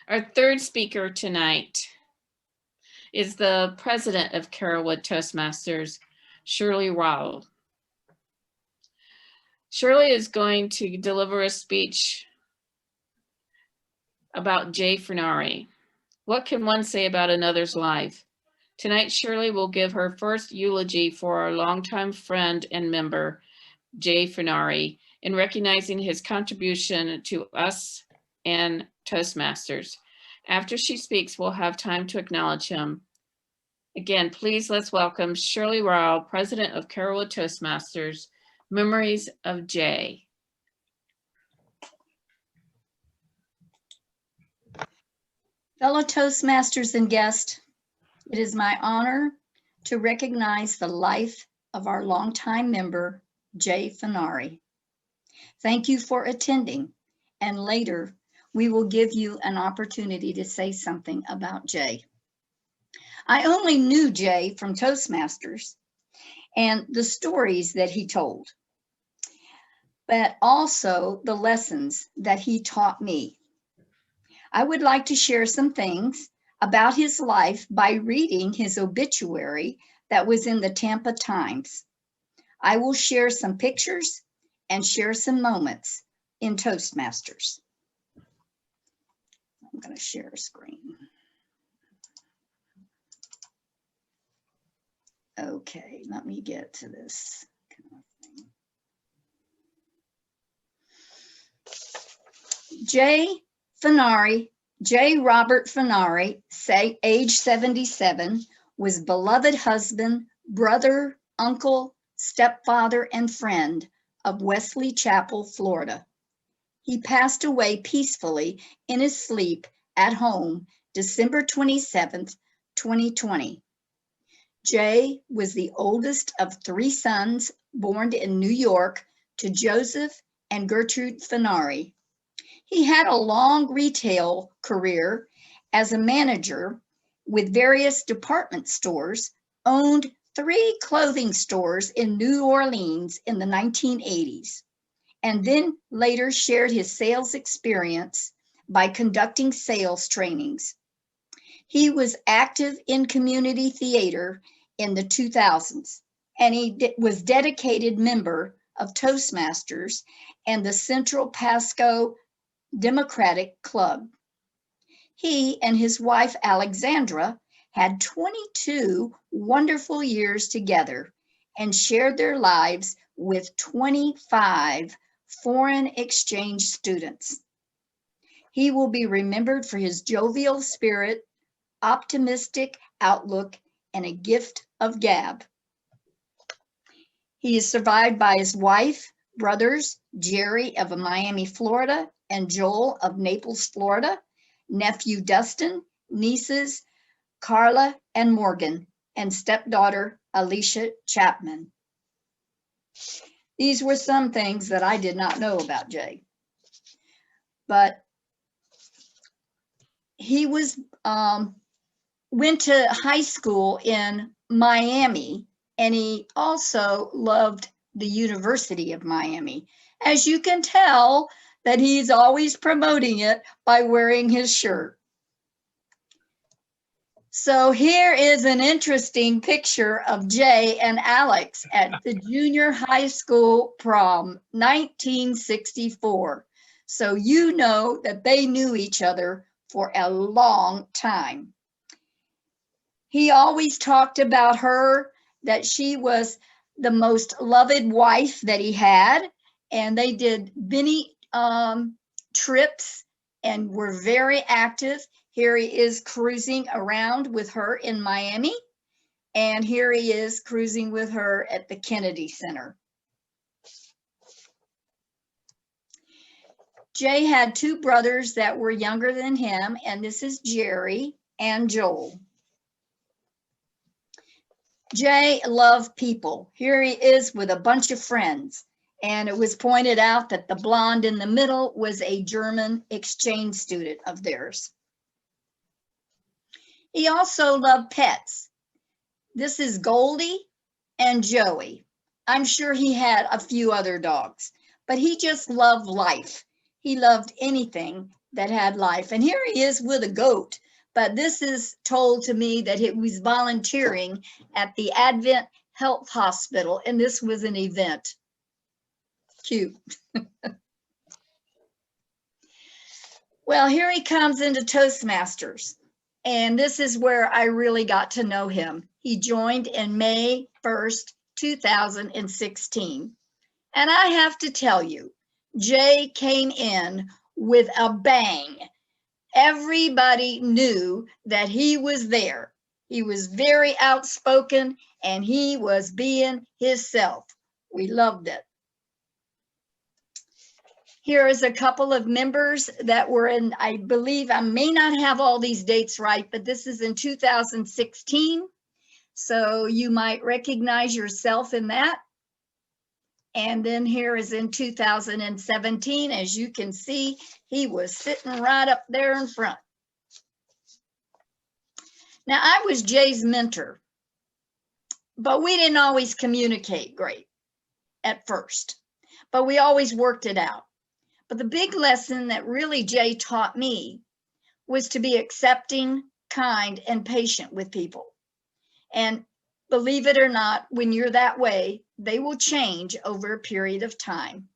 Our third speaker tonight is the president of Carrollwood Toastmasters, Shirley Rowell. Shirley is going to deliver a speech about Jay Furnari. What can one say about another's life? Tonight, Shirley will give her first eulogy for our longtime friend and member, Jay Furnari, in recognizing his contribution to us and Toastmasters. After she speaks, we'll have time to acknowledge him. Again, please let's welcome Shirley Rowell, president of Carrollwood Toastmasters, Memories of Jay. Fellow Toastmasters and guests, it is my honor to recognize the life of our longtime member, Jay Furnari. Thank you for attending, and later we will give you an opportunity to say something about Jay. I only knew Jay from Toastmasters and the stories that he told, but also the lessons that he taught me. I would like to share some things about his life by reading his obituary that was in the Tampa Times. I will share some pictures and share some moments in Toastmasters. I'm going to share a screen. Okay, let me get to this kind of thing. J. Robert Furnari, age 77, was beloved husband, brother, uncle, stepfather, and friend of Wesley Chapel, Florida. He passed away peacefully in his sleep at home, December 27th, 2020. Jay was the oldest of 3 sons born in New York to Joseph and Gertrude Furnari. He had a long retail career as a manager with various department stores, owned 3 clothing stores in New Orleans in the 1980s, and then later shared his sales experience by conducting sales trainings. He was active in community theater in the 2000s, and he was dedicated member of Toastmasters and the Central Pasco Democratic Club. He and his wife, Alexandra, had 22 wonderful years together and shared their lives with 25 foreign exchange students. He will be remembered for his jovial spirit, optimistic outlook, and a gift of gab. He is survived by his wife, brothers, Jerry of Miami, Florida, and Joel of Naples, Florida, nephew Dustin, nieces Karla and Morgan, and stepdaughter Alicia Chapman. These were some things that I did not know about Jay. But he went to high school in Miami, and he also loved the University of Miami. As you can tell, that he's always promoting it by wearing his shirt. So here is an interesting picture of Jay and Alex at the junior high school prom, 1964. So you know that they knew each other for a long time. He always talked about her, that she was the most loved wife that he had, and they did many trips and were very active. Here he is cruising around with her in Miami, and here he is cruising with her at the Kennedy Center. Jay had 2 brothers that were younger than him, and this is Jerry and Joel. Jay loved people. Here he is with a bunch of friends, and it was pointed out that the blonde in the middle was a German exchange student of theirs. He also loved pets. This is Goldie and Joey. I'm sure he had a few other dogs, but he just loved life. He loved anything that had life. And here he is with a goat. But this is told to me that he was volunteering at the Advent Health Hospital, and this was an event. Cute. Well, here he comes into Toastmasters, and this is where I really got to know him. He joined in May 1st, 2016. And I have to tell you, Jay came in with a bang. Everybody knew that he was there. He was very outspoken and he was being himself. We loved it. Here is a couple of members that were in, I believe, I may not have all these dates right, but this is in 2016. So you might recognize yourself in that. And then here is in 2017. As you can see, he was sitting right up there in front. Now, I was Jay's mentor, but we didn't always communicate great at first, but we always worked it out. But the big lesson that really Jay taught me was to be accepting, kind, and patient with people. And believe it or not, when you're that way, they will change over a period of time.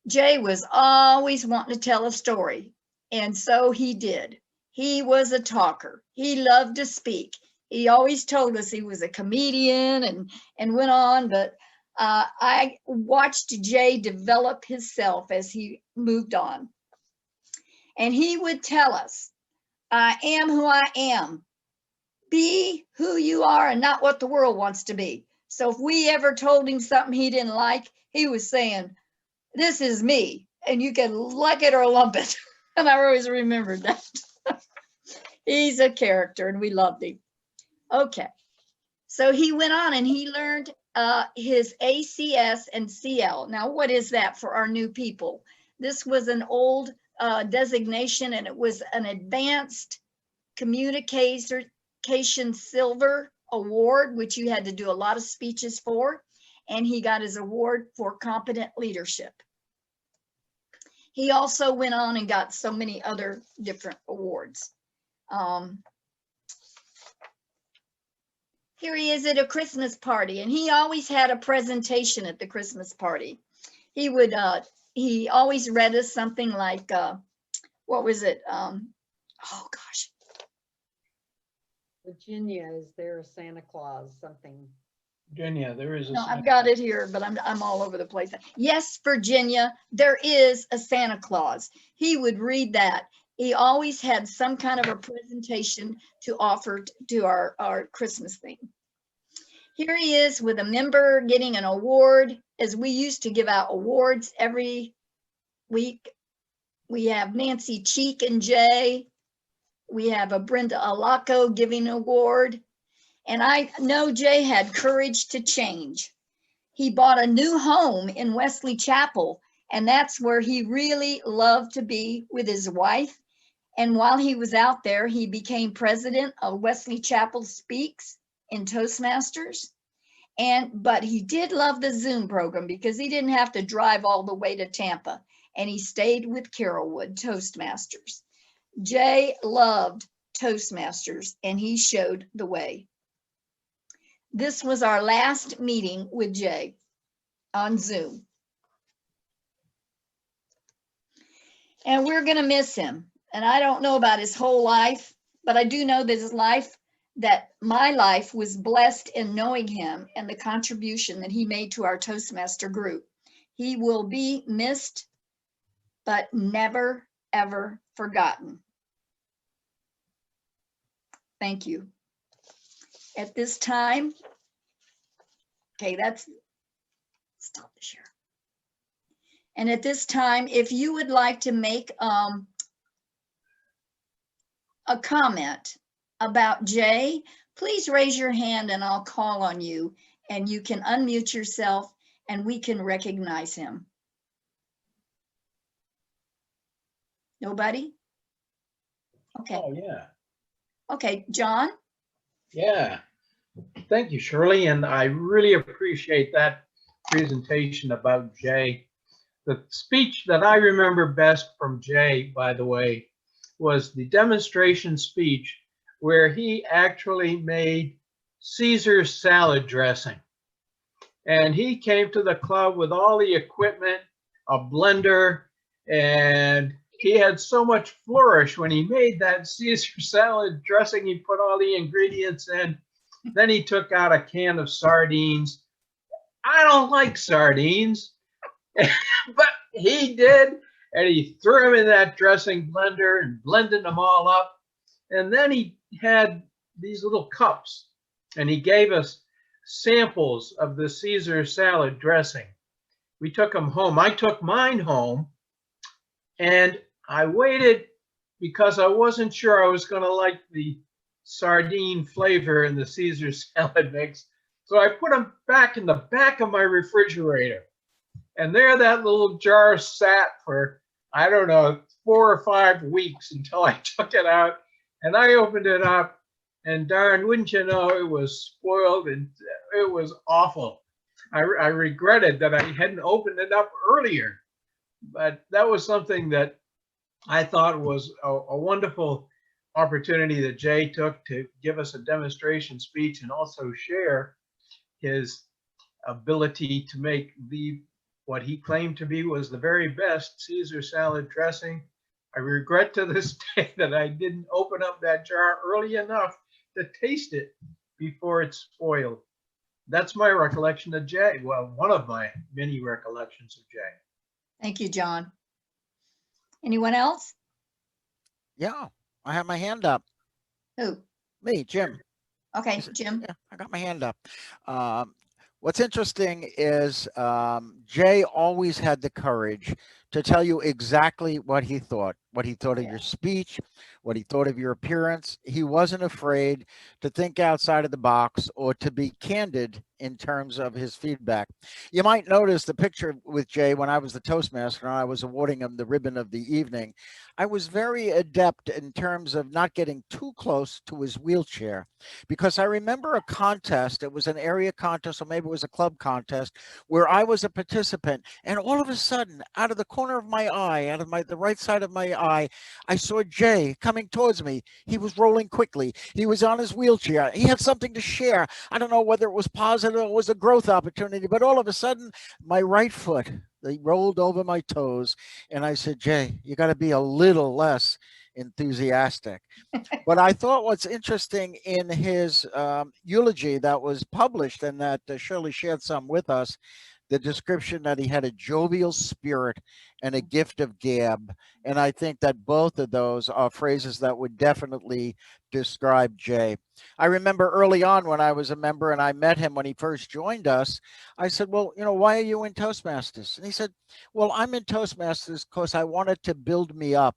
Jay was always wanting to tell a story, and so he did. He was a talker. He loved to speak. He always told us he was a comedian and went on, but I watched Jay develop himself as he moved on. And he would tell us, I am who I am. Be who you are and not what the world wants to be. So if we ever told him something he didn't like, he was saying, this is me, and you can like it or lump it. And I always remembered that. He's a character, and we loved him. Okay, so he went on and he learned his ACS and CL. Now, what is that for our new people? This was an old designation, and it was an advanced communication silver award, which you had to do a lot of speeches for, and he got his award for competent leadership. He also went on and got so many other different awards. Here he is at a Christmas party, and he always had a presentation at the Christmas party. He would, he always read us something like, what was it? Oh gosh. Virginia, is there a Santa Claus? Something. Virginia, there is a. No, I've got it here, but I'm all over the place. Yes, Virginia, there is a Santa Claus. He would read that. He always had some kind of a presentation to offer to our Christmas thing. Here he is with a member getting an award, as we used to give out awards every week. We have Nancy Cheek and Jay. We have a Brenda Alaco giving an award. And I know Jay had courage to change. He bought a new home in Wesley Chapel, and that's where he really loved to be with his wife. And while he was out there, he became president of Wesley Chapel Speaks in Toastmasters. But he did love the Zoom program because he didn't have to drive all the way to Tampa, and he stayed with Carrollwood Toastmasters. Jay loved Toastmasters, and he showed the way. This was our last meeting with Jay on Zoom. And we're going to miss him. And I don't know about his whole life, but I do know that his life, that my life was blessed in knowing him and the contribution that he made to our Toastmaster group. He will be missed, but never, ever forgotten. Thank you. At this time, okay, stop the share. And at this time, if you would like to make a comment about Jay, please raise your hand and I'll call on you, and you can unmute yourself and we can recognize him. Nobody? Okay. Oh, yeah. Okay, John? Yeah. Thank you, Shirley. And I really appreciate that presentation about Jay. The speech that I remember best from Jay, by the way, was the demonstration speech where he actually made Caesar salad dressing. And he came to the club with all the equipment, a blender, and he had so much flourish when he made that Caesar salad dressing. He put all the ingredients in. Then he took out a can of sardines. I don't like sardines, but he did. And he threw them in that dressing blender and blended them all up. And then he had these little cups and he gave us samples of the Caesar salad dressing. We took them home. I took mine home and I waited because I wasn't sure I was going to like the sardine flavor in the Caesar salad mix. So I put them back in the back of my refrigerator. And there that little jar sat for, I don't know, 4 or 5 weeks until I took it out. And I opened it up, and darn, wouldn't you know, it was spoiled and it was awful. I regretted that I hadn't opened it up earlier. But that was something that I thought was a wonderful opportunity that Jay took to give us a demonstration speech and also share his ability to make what he claimed to be was the very best Caesar salad dressing. I regret to this day that I didn't open up that jar early enough to taste it before it spoiled. That's my recollection of Jay. Well, one of my many recollections of Jay. Thank you, John. Anyone else? Yeah, I have my hand up. Who? Me, Jim. Okay, Jim. Yeah, I got my hand up. What's interesting is Jay always had the courage to tell you exactly what he thought of your speech, what he thought of your appearance. He wasn't afraid to think outside of the box or to be candid in terms of his feedback. You might notice the picture with Jay when I was the Toastmaster and I was awarding him the ribbon of the evening. I was very adept in terms of not getting too close to his wheelchair, because I remember a contest. It was an area contest, or maybe it was a club contest, where I was a participant, and all of a sudden, out of the corner of my eye, out of the right side of my eye, I saw Jay coming towards me. He was rolling quickly. He was on his wheelchair. He had something to share. I don't know whether it was positive or it was a growth opportunity, but all of a sudden, my right foot, they rolled over my toes, and I said, Jay, you got to be a little less enthusiastic. But I thought what's interesting in his eulogy that was published and that Shirley shared some with us, the description that he had a jovial spirit and a gift of gab. And I think that both of those are phrases that would definitely describe Jay. I remember early on when I was a member and I met him when he first joined us, I said, well, why are you in Toastmasters? And he said, well, I'm in Toastmasters because I wanted to build me up.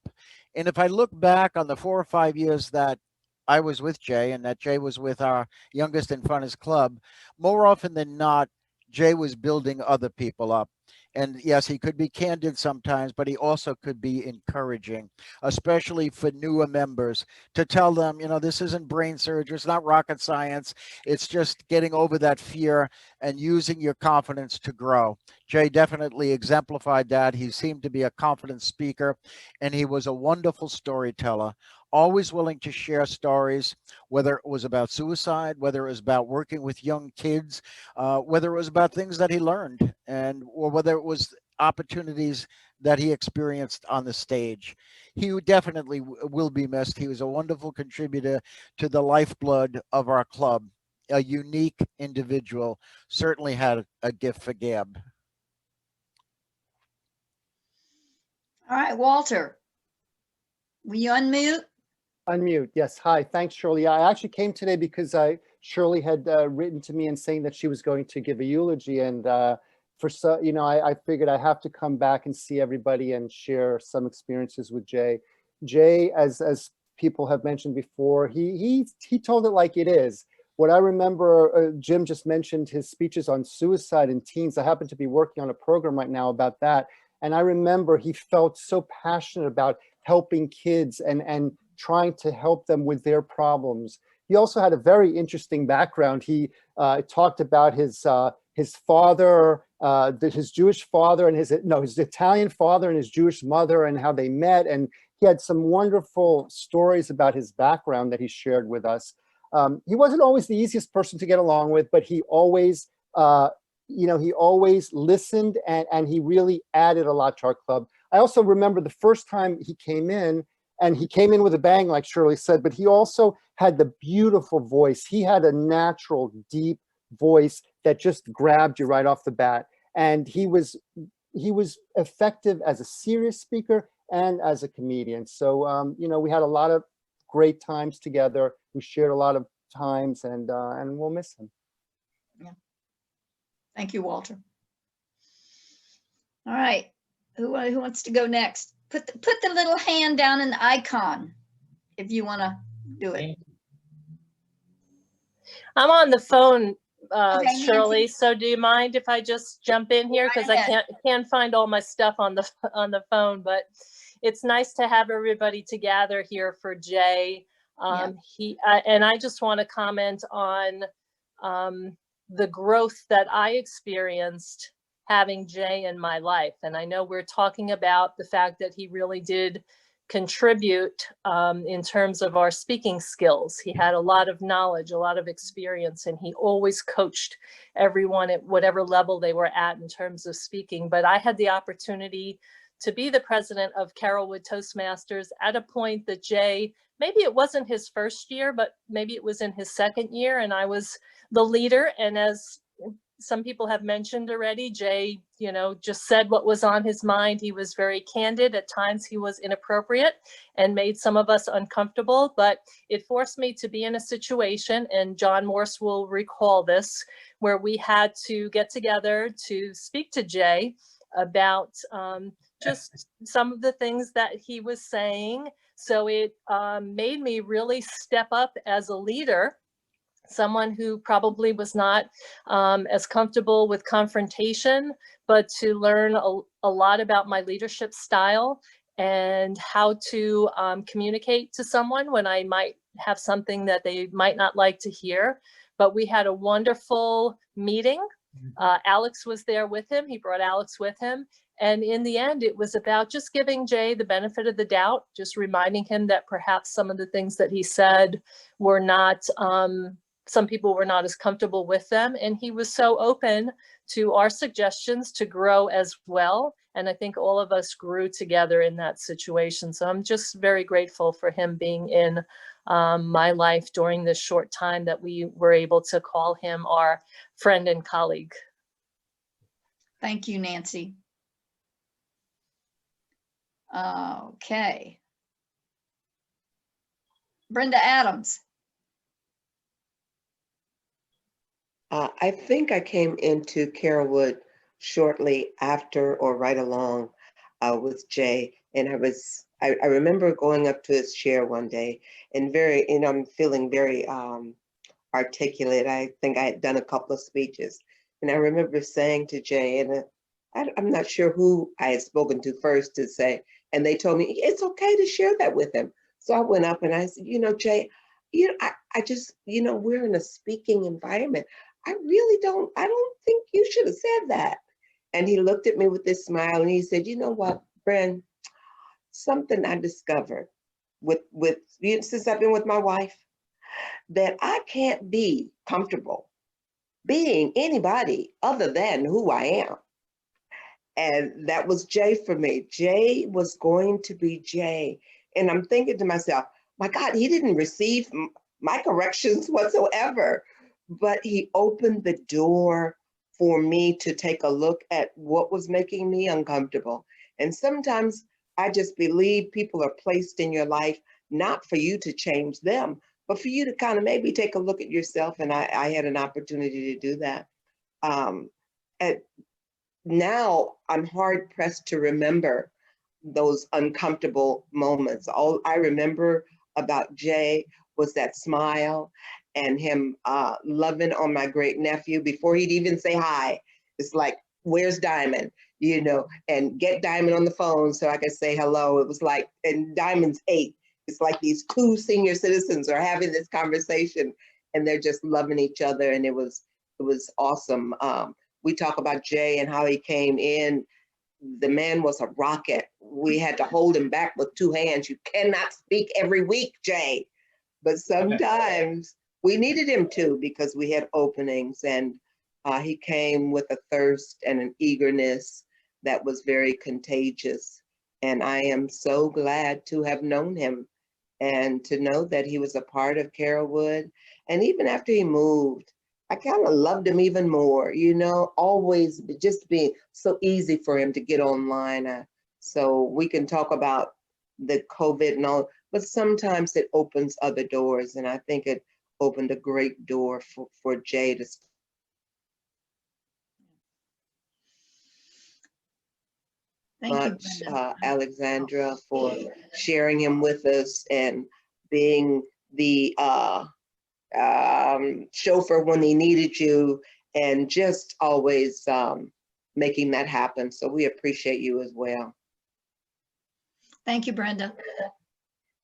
And if I look back on the 4 or 5 years that I was with Jay and that Jay was with our youngest and funnest club, more often than not, Jay was building other people up. And yes, he could be candid sometimes, but he also could be encouraging, especially for newer members, to tell them, this isn't brain surgery, it's not rocket science. It's just getting over that fear and using your confidence to grow. Jay definitely exemplified that. He seemed to be a confident speaker, and he was a wonderful storyteller, always willing to share stories, whether it was about suicide, whether it was about working with young kids, whether it was about things that he learned, or whether it was opportunities that he experienced on the stage. He definitely will be missed. He was a wonderful contributor to the lifeblood of our club, a unique individual, certainly had a gift for gab. All right, Walter, will you unmute? Unmute, yes. Hi, thanks, Shirley. I actually came today because Shirley had written to me and saying that she was going to give a eulogy, and I figured I have to come back and see everybody and share some experiences with Jay. Jay, as people have mentioned before, he told it like it is. What I remember, Jim just mentioned his speeches on suicide in teens. I happen to be working on a program right now about that, and I remember he felt so passionate about helping kids and trying to help them with their problems. He also had a very interesting background. He talked about his father his Jewish father and his Italian father and his Jewish mother, and how they met. And he had some wonderful stories about his background that he shared with us. He wasn't always the easiest person to get along with, but he always, he always listened, and he really added a lot to our club. I also remember the first time he came in, and he came in with a bang, like Shirley said, but he also had the beautiful voice. He had a natural, deep voice that just grabbed you right off the bat. And he was effective as a serious speaker and as a comedian. So, we had a lot of great times together. We shared a lot of times, and we'll miss him. Yeah. Thank you, Walter. All right. Who wants to go next? Put the little hand down in the icon if you want to do it. I'm on the phone, Okay, Shirley. Nancy. So do you mind if I just jump in here? Because Right I can't find all my stuff on the phone. But it's nice to have everybody to gather here for Jay. Yeah. And I just want to comment on the growth that I experienced having Jay in my life. And I know we're talking about the fact that he really did contribute in terms of our speaking skills. He had a lot of knowledge, a lot of experience, and he always coached everyone at whatever level they were at in terms of speaking. But I had the opportunity to be the president of Carrollwood Toastmasters at a point that Jay, maybe it wasn't his first year, but maybe it was in his second year, and I was the leader. And as some people have mentioned already, Jay, just said what was on his mind. He was very candid. At times he was inappropriate and made some of us uncomfortable, but it forced me to be in a situation, and John Morse will recall this, where we had to get together to speak to Jay about just some of the things that he was saying. So it made me really step up as a leader, someone who probably was not as comfortable with confrontation, but to learn a lot about my leadership style and how to communicate to someone when I might have something that they might not like to hear. But we had a wonderful meeting. Alex was there with him. He brought Alex with him. And in the end, it was about just giving Jay the benefit of the doubt, just reminding him that perhaps some of the things that he said were not, some people were not as comfortable with them. And he was so open to our suggestions to grow as well. And I think all of us grew together in that situation. So I'm just very grateful for him being in my life during this short time that we were able to call him our friend and colleague. Thank you, Nancy. Okay. Brenda Adams. I think I came into Carrollwood shortly after or right along with Jay, and I remember going up to his chair one day and I'm feeling very articulate. I think I had done a couple of speeches, and I remember saying to Jay, and I'm not sure who I had spoken to first to say, and they told me it's okay to share that with him. So I went up and I said, Jay, I just, we're in a speaking environment. I don't think you should have said that. And he looked at me with this smile and he said, you know what, Bren, something I discovered since I've been with my wife, that I can't be comfortable being anybody other than who I am. And that was Jay for me. Jay was going to be Jay. And I'm thinking to myself, my God, he didn't receive my corrections whatsoever, but he opened the door for me to take a look at what was making me uncomfortable. And sometimes I just believe people are placed in your life, not for you to change them, but for you to kind of maybe take a look at yourself. And I had an opportunity to do that. Now I'm hard pressed to remember those uncomfortable moments. All I remember about Jay was that smile and him loving on my great nephew before he'd even say hi. It's like, where's Diamond? And get Diamond on the phone so I could say hello. It was like, and Diamond's 8. It's like these two senior citizens are having this conversation and they're just loving each other. And it was awesome. we talk about Jay and how he came in. The man was a rocket. We had to hold him back with two hands. You cannot speak every week, Jay. But sometimes we needed him too, because we had openings, and he came with a thirst and an eagerness that was very contagious. And I am so glad to have known him and to know that he was a part of Carrollwood. And even after he moved, I kind of loved him even more, you know, always just being so easy for him to get online. So we can talk about the COVID and all, but sometimes it opens other doors. And I think it opened a great door for Jay to. Thank you, Much, Brenda. Alexandra, for sharing him with us and being the chauffeur when he needed you, and just always making that happen. So we appreciate you as well. Thank you, Brenda.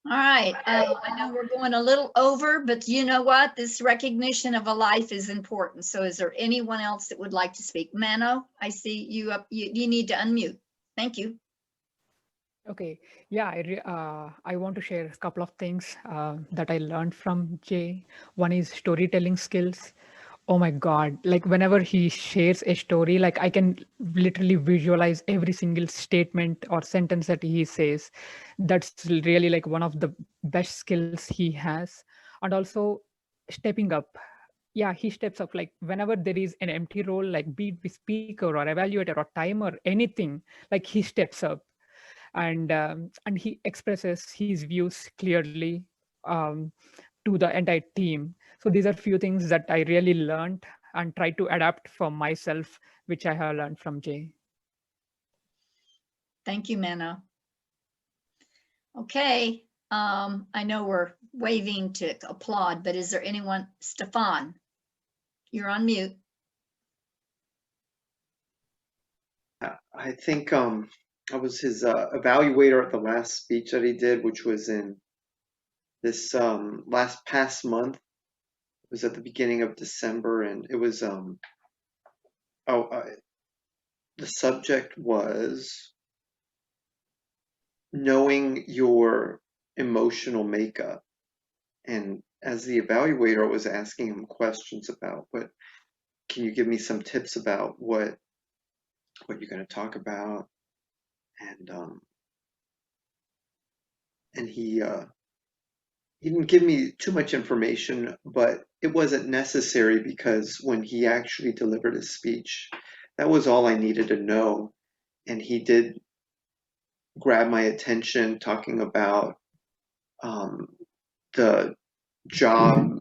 All right, I know we're going a little over, but you know what? This recognition of a life is important. So is there anyone else that would like to speak? Mano, I see you up. You need to unmute. Thank you. Okay, yeah, I want to share a couple of things that I learned from Jay. One is storytelling skills. Oh my God, like whenever he shares a story, like I can literally visualize every single statement or sentence that he says. That's really like one of the best skills he has. And also stepping up. Yeah, he steps up, like whenever there is an empty role, like be it the speaker or evaluator or timer, anything, like he steps up and he expresses his views clearly to the entire team. So these are few things that I really learned and try to adapt for myself, which I have learned from Jay. Thank you, Mano. Okay, I know we're waving to applaud, but is there anyone? Stefan, you're on mute. I think I was his evaluator at the last speech that he did, which was in this past month. It was at the beginning of December, and it was the subject was knowing your emotional makeup. And as the evaluator, I was asking him questions about can you give me some tips about what you're going to talk about? And he didn't give me too much information, but it wasn't necessary, because when he actually delivered his speech, that was all I needed to know. And he did grab my attention talking about the job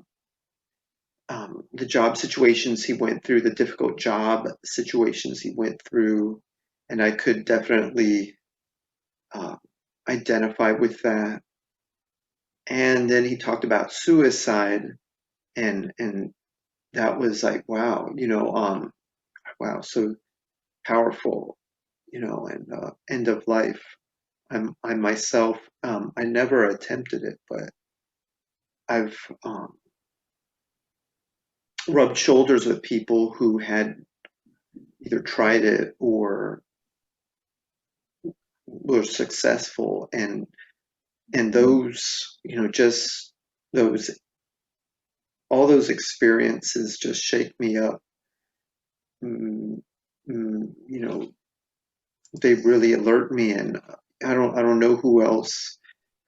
situations he went through, the difficult job situations he went through, and I could definitely identify with that. And then he talked about suicide, and that was like, wow, wow, so powerful, and end of life. I myself, I never attempted it, but I've rubbed shoulders with people who had either tried it or were successful, and those, just all those experiences just shake me up. They really alert me, and I don't know who else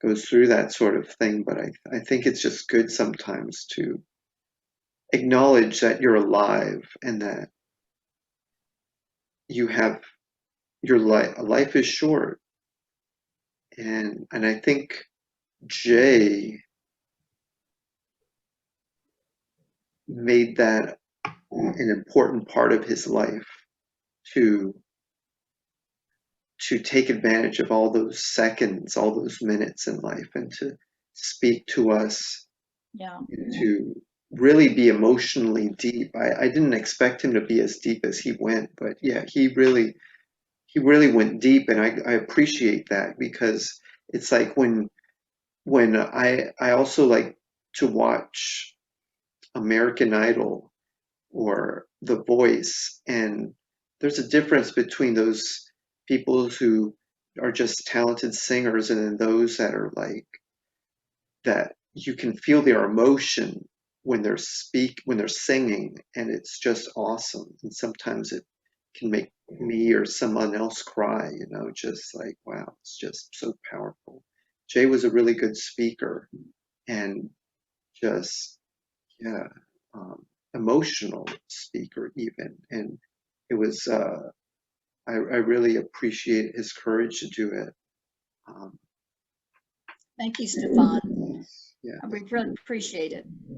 goes through that sort of thing, but I think it's just good sometimes to acknowledge that you're alive and that you have your life is short. And I think Jay made that an important part of his life, to take advantage of all those seconds, all those minutes in life, and to speak to us, to really be emotionally deep. I didn't expect him to be as deep as he went, but yeah, he really went deep, and I appreciate that, because it's like when I also like to watch American Idol or the voice. And there's a difference between those people who are just talented singers and then those that are like, that you can feel their emotion when they're singing, and it's just awesome. And sometimes it can make me or someone else cry, you know, just like, wow, it's just so powerful. Jay was a really good speaker and just, yeah, emotional speaker even. And it was, I really appreciate his courage to do it. Thank you, Stefan. Yeah. I really appreciate it.